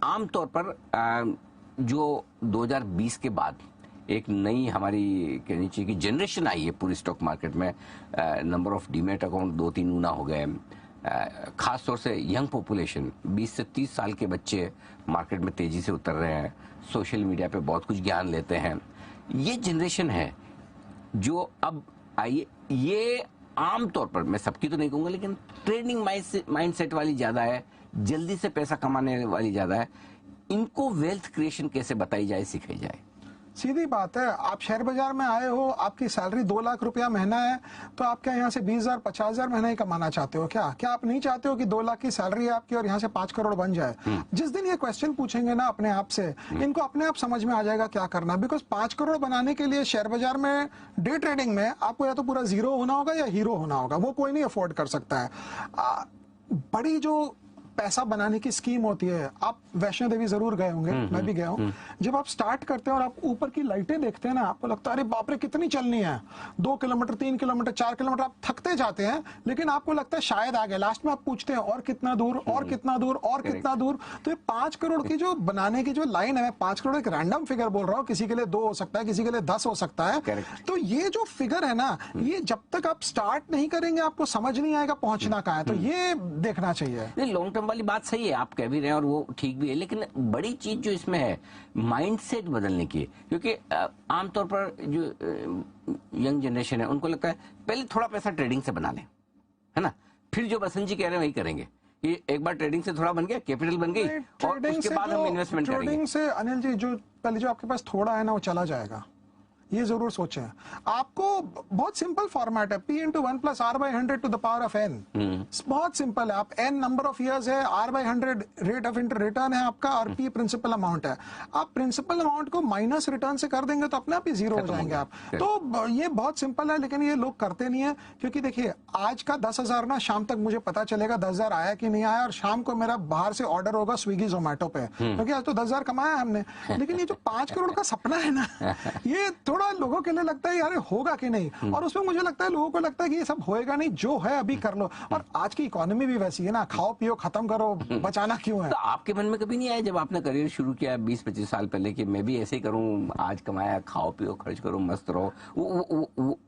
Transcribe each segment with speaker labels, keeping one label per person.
Speaker 1: आमतौर पर जो 2020 के बाद एक नई हमारी कहनी चाहिए कि जनरेशन आई है पूरी स्टॉक मार्केट में, नंबर ऑफ डीमेट अकाउंट 2-3 गुना हो गए, खास तौर से यंग पॉपुलेशन 20 से 30 साल के बच्चे मार्केट में तेजी से उतर रहे हैं, सोशल मीडिया पे बहुत कुछ ज्ञान लेते हैं। ये जनरेशन है जो अब आई, ये आमतौर पर, मैं सबकी तो नहीं कहूंगा, लेकिन ट्रेडिंग माइंडसेट वाली ज्यादा है, जल्दी से पैसा कमाने वाली ज्यादा है। इनको वेल्थ क्रिएशन कैसे बताई जाए, सिखाई जाए?
Speaker 2: सीधी बात है, आप शेयर बाजार में आए हो, आपकी सैलरी 2 लाख रुपया महीना है, तो आप क्या यहाँ से 20,000 50,000 महीना ही कमाना चाहते हो? क्या आप नहीं चाहते हो कि 2 लाख की सैलरी है आपकी और यहाँ से 5 करोड़ बन जाए? जिस दिन ये क्वेश्चन पूछेंगे ना अपने आप से, इनको अपने आप समझ में आ जाएगा क्या करना। बिकॉज 5 करोड़ बनाने के लिए शेयर बाजार में, डे ट्रेडिंग में आपको या तो पूरा जीरो होना होगा या हीरो होना होगा, वो कोई नहीं अफोर्ड कर सकता है। बड़ी जो पैसा बनाने की स्कीम होती है, आप वैष्णो देवी जरूर गए होंगे, मैं भी गया हूँ। जब आप स्टार्ट करते हैं और आप ऊपर की लाइटें देखते हैं ना, आपको लगता है अरे बाप रे कितनी चलनी है, 2 किलोमीटर 3 किलोमीटर 4 किलोमीटर, आप थकते जाते हैं, लेकिन आपको लगता है शायद आ गया। लास्ट में आप पूछते हैं और कितना दूर, और कितना दूर, और कितना दूर। तो ये 5 करोड़ की जो बनाने की जो लाइन है, 5 करोड़ एक रैंडम फिगर बोल रहा हूँ, किसी के लिए 2 हो सकता है, किसी के लिए 10 हो सकता है। तो ये जो फिगर है ना, ये जब तक आप स्टार्ट नहीं करेंगे आपको समझ नहीं आएगा पहुंचना कहाँ है। तो ये देखना चाहिए।
Speaker 1: लॉन्ग टर्म वाली बात सही है, आप कह भी रहे हैं और वो ठीक भी है, लेकिन बड़ी चीज जो इसमें है माइंडसेट बदलने की, क्योंकि आमतौर पर जो यंग जनरेशन है उनको लगता है पहले थोड़ा पैसा ट्रेडिंग से बना लें, है ना, फिर जो बसंत जी कह रहे हैं वही करेंगे। ये एक बार ट्रेडिंग से थोड़ा बन गया, कैपिटल बन गई, और उसके बाद हम इन्वेस्टमेंट करेंगे।
Speaker 2: ट्रेडिंग से अनिल जी, जो पहले जो आपके पास थोड़ा है ना, वो चला जाएगा, ये जरूर सोचें। आपको बहुत सिंपल फॉर्मेट है, P into 1 plus R by 100 to the power of n। बहुत सिंपल है। आप n नंबर ऑफ इयर्स है, R by 100 rate of return है आपका, और P प्रिंसिपल अमाउंट है। आप प्रिंसिपल अमाउंट को माइनस रिटर्न से कर देंगे तो अपने आप ही जीरो हो जाएंगे आप। तो ये बहुत सिंपल है, लेकिन ये लोग करते नहीं है। क्योंकि देखिए, आज का 10,000 ना, शाम तक मुझे पता चलेगा 10,000 आया कि नहीं आया, और शाम को मेरा बाहर से ऑर्डर होगा स्विगी जोमेटो पे, क्योंकि आज तो 10,000 कमाया हमने। लेकिन ये जो 5 करोड़ का सपना है ना, ये लोगों के लिए लगता है यार होगा कि नहीं, और उसमें मुझे लगता है लोगों को लगता है कि ये सब होएगा नहीं, जो है अभी कर लो। और आज की इकोनॉमी भी वैसी है ना, खाओ पियो खत्म करो, बचाना क्यों है।
Speaker 1: तो आपके मन में कभी नहीं आया जब आपने करियर शुरू किया 20-25 साल पहले कि मैं भी ऐसे ही करूं, आज कमाया खाओ पियो खर्च करो मस्त रहो? वो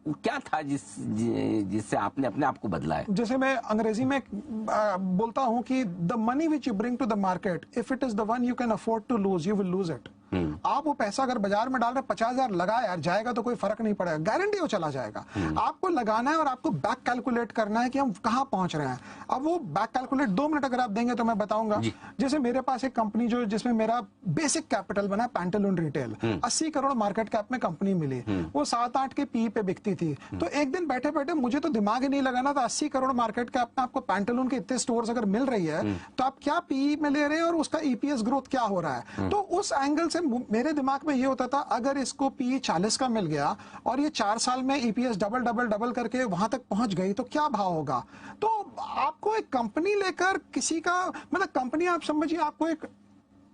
Speaker 1: क्या था जिससे आपने अपने आप को बदला है?
Speaker 2: जैसे मैं अंग्रेजी में बोलता हूं कि the money which you bring to the market, if it is the one you can afford to lose, you will lose it. आप वो पैसा अगर बाजार में डाल रहे 50,000 लगा यार, जाएगा तो कोई फर्क नहीं पड़ेगा, गारंटी वो चला जाएगा। आपको लगाना है और आपको बैक कैलकुलेट करना है कि हम कहां पहुंच रहे हैं। अब वो बैक कैलकुलेट 2 मिनट अगर आप देंगे तो मैं बताऊंगा। जैसे मेरे पास एक कंपनी जो, जिसमें मेरा बेसिक कैपिटल बना, pantaloon retail, 80 crore market cap में कंपनी मिली, वो 7-8 के पी पे बिकती थी। तो एक दिन बैठे बैठे मुझे तो दिमाग ही नहीं लगाना था, 80 करोड़ मार्केट कैप में आपको पैंटालून के इतने स्टोर्स अगर मिल रही है तो आप क्या पी में ले रहे हैं और उसका ईपीएस ग्रोथ क्या हो रहा है। तो उस एंगल से मेरे दिमाग में ये होता था, अगर इसको पी 40 का मिल गया और ये 4 साल में ईपीएस डबल करके वहां तक पहुंच गई तो क्या भाव होगा। तो आपको एक कंपनी लेकर किसी का, मतलब कंपनी आप समझिए, आपको एक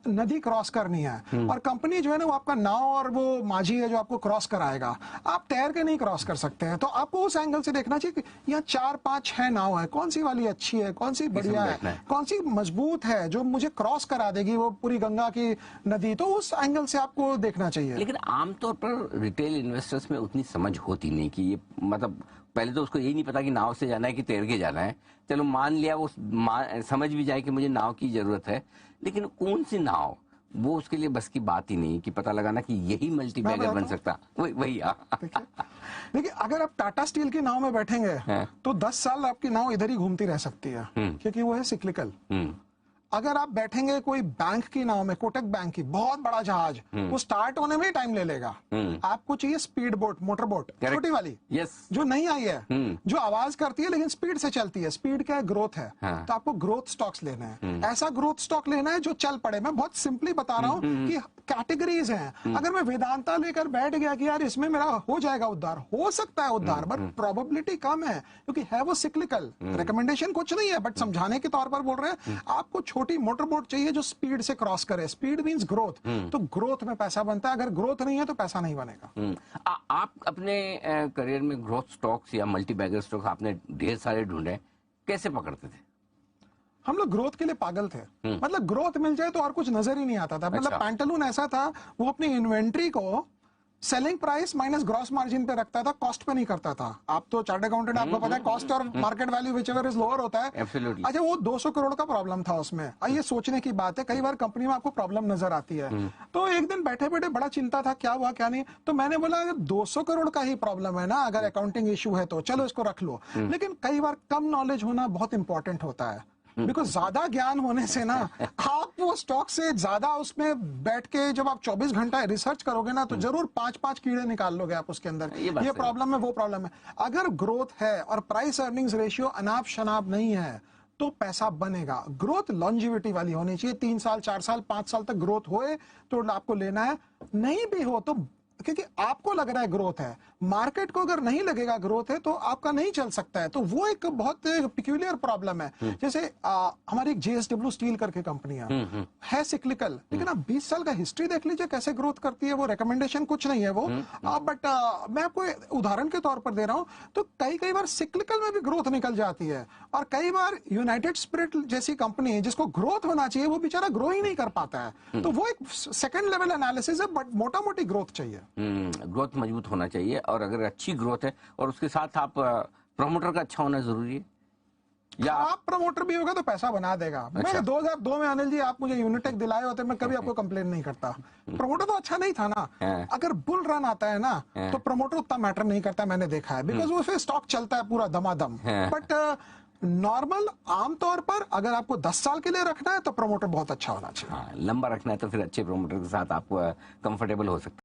Speaker 2: नदी क्रॉस करनी है और कंपनी जो है ना वो आपका नाव और वो माझी है जो आपको क्रॉस कराएगा, आप तैर के नहीं क्रॉस कर सकते हैं। तो आपको उस एंगल से देखना चाहिए कि यहाँ 4-5-6 नाव है, कौन सी वाली अच्छी है, कौन सी बढ़िया है, कौन सी मजबूत है जो मुझे क्रॉस करा देगी वो पूरी गंगा की नदी। तो उस एंगल से आपको देखना चाहिए।
Speaker 1: लेकिन आमतौर पर रिटेल इन्वेस्टर्स में उतनी समझ होती नहीं कि ये, मतलब पहले तो उसको यही नहीं पता कि नाव से जाना है कि तैर के जाना है। चलो मान लिया वो समझ भी जाए कि मुझे नाव की जरूरत है, लेकिन कौन सी नाव, वो उसके लिए बस की बात ही नहीं कि पता लगाना कि यही मल्टी बैगर बन सकता। वही
Speaker 2: देखिए, अगर आप टाटा स्टील की नाव में बैठेंगे तो 10 साल आपकी नाव इधर ही घूमती रह सकती है, क्योंकि वो है सिक्लिकल। अगर आप बैठेंगे कोई बैंक की नाव में, कोटक बैंक की, बहुत बड़ा जहाज, वो स्टार्ट होने में ही टाइम ले लेगा। आपको चाहिए स्पीड बोट, मोटर बोट, छोटी वाली, जो नहीं आई है, जो आवाज करती है लेकिन स्पीड से चलती है। स्पीड क्या है? ग्रोथ है। तो आपको ग्रोथ स्टॉक्स लेना है, ऐसा ग्रोथ स्टॉक लेना है जो चल पड़े। मैं बहुत सिंपली बता रहा हूँ कि कैटेगरीज हैं। अगर मैं वेदांता लेकर बैठ गया कि यार इसमें मेरा हो जाएगा उद्धार, हो सकता है उद्धार, बट प्रोबेबिलिटी कम है, क्योंकि है वो सिक्लिकल। रिकमेंडेशन कुछ नहीं है, बट समझाने के तौर पर बोल रहे हैं। आपको छोटी मोटर बोट चाहिए जो स्पीड से क्रॉस करे। Speed means growth. तो ग्रोथ में पैसा बनता है, अगर ग्रोथ नहीं है तो पैसा नहीं बनेगा।
Speaker 1: आप अपने करियर में ग्रोथ स्टॉक्स या मल्टी बैगर स्टॉक्स आपने ढेर सारे ढूंढे, कैसे पकड़ते थे?
Speaker 2: हम लोग ग्रोथ के लिए पागल थे। मतलब ग्रोथ मिल जाए तो और कुछ नजर ही नहीं आता था। मतलब
Speaker 1: अच्छा।
Speaker 2: पैंटालून ऐसा था, वो अपनी इन्वेंट्री को selling price minus gross margin पे रखता था, कॉस्ट पे नहीं करता था। आप तो चार्ट अकाउंटेंट, आपको पता है कॉस्ट और market value whichever is lower होता है।
Speaker 1: Absolutely.
Speaker 2: अच्छा, वो 200 करोड़ का प्रॉब्लम था उसमें। ये सोचने की बात है, कई बार कंपनी में आपको प्रॉब्लम नजर आती है। तो एक दिन बैठे बैठे बड़ा चिंता था, क्या हुआ क्या नहीं। तो मैंने बोला अगर 200 करोड़ का ही प्रॉब्लम है ना, अगर अकाउंटिंग इशू है तो चलो इसको रख लो। लेकिन कई बार कम नॉलेज होना बहुत इंपॉर्टेंट होता है। बिकॉज ज्यादा ज्ञान होने से ना, आप वो स्टॉक से ज्यादा उसमें बैठ के जब आप 24 घंटा रिसर्च करोगे ना, तो जरूर 5-5 कीड़े निकाल लोगे आप उसके अंदर।
Speaker 1: ये बात
Speaker 2: ये
Speaker 1: सही है।
Speaker 2: प्रॉब्लम है, वो प्रॉब्लम है। अगर ग्रोथ है और प्राइस अर्निंग्स रेशियो अनाप शनाप नहीं है, तो पैसा बनेगा। ग्रोथ लॉन्जिविटी वाली होनी चाहिए। 3 साल 4 साल 5 साल तक ग्रोथ होए तो आपको लेना है, नहीं भी हो तो, क्योंकि आपको लग रहा है ग्रोथ है, मार्केट को अगर नहीं लगेगा ग्रोथ है तो आपका नहीं चल सकता है। तो वो एक बहुत पिक्यूलियर प्रॉब्लम है। जैसे हमारी एक JSW स्टील करके कंपनी है सिक्लिकल, लेकिन आप 20 साल का हिस्ट्री देख लीजिए कैसे ग्रोथ करती है। वो रिकमेंडेशन कुछ नहीं है वो, बट मैं आपको उदाहरण के तौर पर दे रहा हूं। तो कई बार सिक्लिकल में भी ग्रोथ निकल जाती है, और कई बार यूनाइटेड स्पिरिट जैसी कंपनी जिसको ग्रोथ होना चाहिए, वो बेचारा ग्रो ही नहीं कर पाता है। तो वो एक सेकंड लेवल एनालिसिस है, बट मोटा मोटी ग्रोथ चाहिए।
Speaker 1: ग्रोथ मजबूत होना चाहिए, और अगर अच्छी ग्रोथ है और उसके साथ आप प्रमोटर का अच्छा होना जरूरी है, या
Speaker 2: आप प्रमोटर भी होगा तो पैसा बना देगा।
Speaker 1: अच्छा।
Speaker 2: मैं 2002 में अनिल जी, आप मुझे यूनिटेक दिलाए होते, मैं कभी आपको कंप्लेन नहीं करता। प्रमोटर तो अच्छा नहीं था ना।
Speaker 1: हाँ।
Speaker 2: अगर बुल रन आता है ना, तो प्रमोटर उतना मैटर नहीं करता, मैंने देखा है, बिकॉज वो फिर स्टॉक चलता है पूरा दमादम।
Speaker 1: हाँ।
Speaker 2: बट नॉर्मल आमतौर पर अगर आपको 10 साल के लिए रखना है तो प्रमोटर बहुत अच्छा होना चाहिए।
Speaker 1: हाँ, लंबा रखना है तो फिर अच्छे प्रमोटर के साथ आप कंफर्टेबल हो सकते हैं।